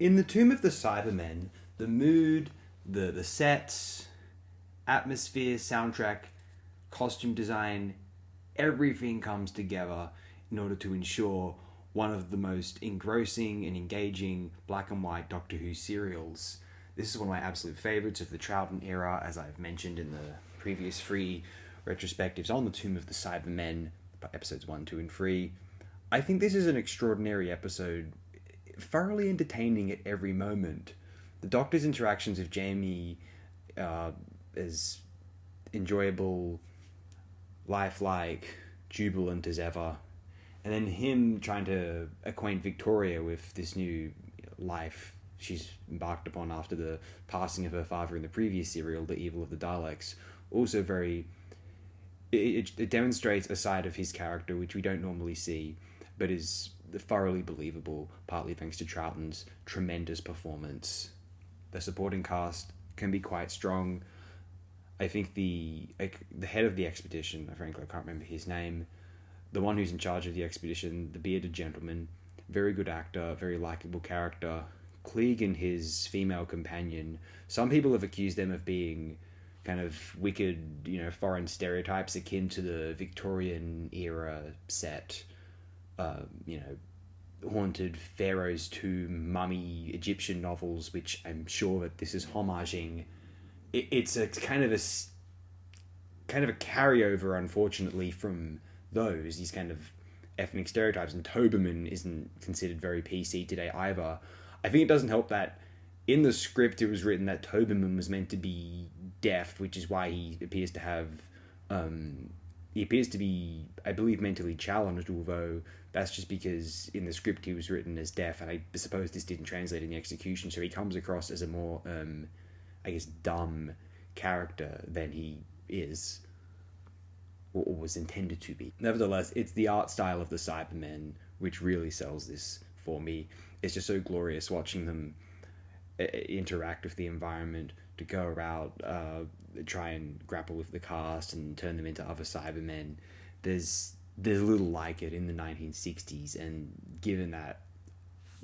In the Tomb of the Cybermen, the mood, the sets, atmosphere, soundtrack, costume design, everything comes together in order to ensure one of the most engrossing and engaging black and white Doctor Who serials. This is one of my absolute favourites of the Troughton era, as I've mentioned in the previous 3 retrospectives on the Tomb of the Cybermen, episodes 1, 2, and 3. I think this is an extraordinary episode, thoroughly entertaining at every moment. The Doctor's interactions with Jamie is enjoyable, lifelike, jubilant as ever. And then him trying to acquaint Victoria with this new life she's embarked upon after the passing of her father in the previous serial, The Evil of the Daleks. Also very... It demonstrates a side of his character which we don't normally see, but is thoroughly believable, partly thanks to Troughton's tremendous performance. The supporting cast can be quite strong. I think the head of the expedition, frankly I can't remember his name, the one who's in charge of the expedition, the bearded gentleman, very good actor, very likeable character. Klieg and his female companion, some people have accused them of being kind of wicked, foreign stereotypes akin to the Victorian era set, haunted pharaohs to mummy Egyptian novels, which I'm sure that this is homaging. It's a kind of a carryover, unfortunately, from these kind of ethnic stereotypes, and Toberman isn't considered very PC today either. I think it doesn't help that in the script it was written that Toberman was meant to be deaf, which is why he appears to have he appears to be, I believe, mentally challenged, although that's just because in the script he was written as deaf, and I suppose this didn't translate in the execution, so he comes across as a more dumb character than he is or was intended to be. Nevertheless, it's the art style of the Cybermen which really sells this for me. It's just so glorious watching them interact with the environment, to go around, try and grapple with the cast and turn them into other Cybermen. There's little like it in the 1960s, and given that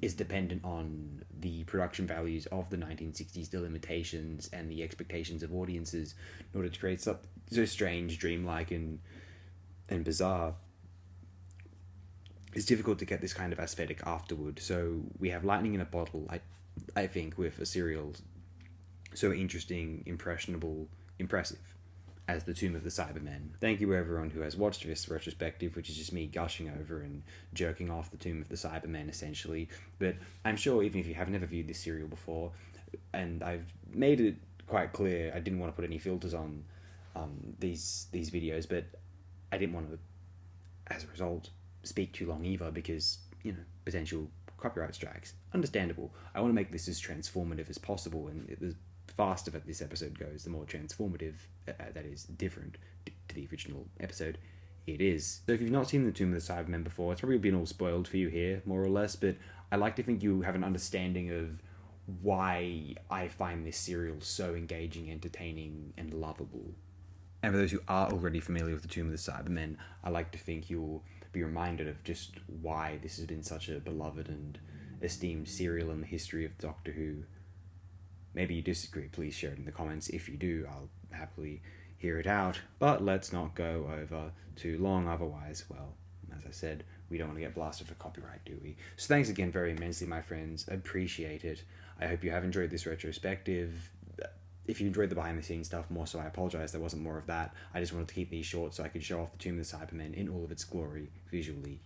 is dependent on the production values of the 1960s, the limitations and the expectations of audiences in order to create something so strange, dreamlike, and bizarre, it's difficult to get this kind of aesthetic afterward. So we have lightning in a bottle, I think, with a serial so interesting, impressionable, impressive as The Tomb of the Cybermen. Thank you everyone who has watched this retrospective, which is just me gushing over and jerking off The Tomb of the Cybermen, essentially. But I'm sure even if you have never viewed this serial before, and I've made it quite clear, I didn't want to put any filters on these videos, but I didn't want to, as a result, speak too long either, because, potential copyright strikes. Understandable. I want to make this as transformative as possible, and the faster that this episode goes, the more transformative, that is, different to the original episode it is. So if you've not seen The Tomb of the Cybermen before, it's probably been all spoiled for you here, more or less, but I like to think you have an understanding of why I find this serial so engaging, entertaining, and lovable. And for those who are already familiar with The Tomb of the Cybermen, I like to think you'll be reminded of just why this has been such a beloved and esteemed serial in the history of Doctor Who. Maybe you disagree, please share it in the comments. If you do, I'll happily hear it out. But let's not go over too long, otherwise, well, as I said, we don't want to get blasted for copyright, do we? So thanks again very immensely, my friends. Appreciate it. I hope you have enjoyed this retrospective. If you enjoyed the behind-the-scenes stuff more so, I apologise there wasn't more of that. I just wanted to keep these short so I could show off The Tomb of the Cybermen in all of its glory, visually,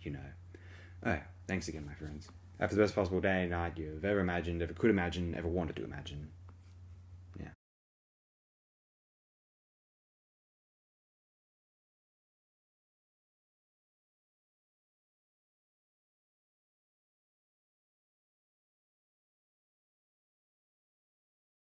Alright, thanks again, my friends. Have the best possible day and night you've ever imagined, ever could imagine, ever wanted to imagine.